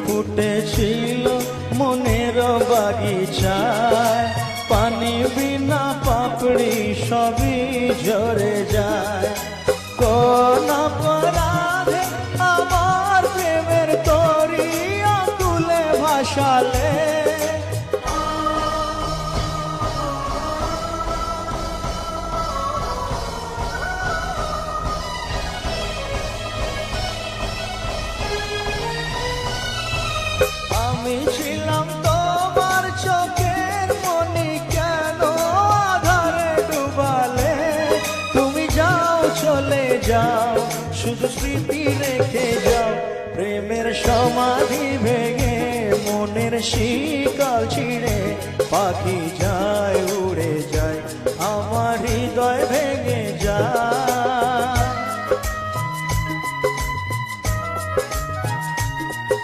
ফুটেছিল মনের বাগিচায়, পানি বিনা পাপড়ি সবই ঝরে যায়। কোন অপরাধে আমার প্রেমের তরি আকুলে ভাসালে, আমি ছিলাম তোমার চোখের মনি, কেন আধারে ডুবালে? তুমি যাও চলে যাও, শুধু স্মৃতি রেখে যাও। প্রেমের সমাধি ভেঙে মনের শিকল ছিঁড়ে পাখি যা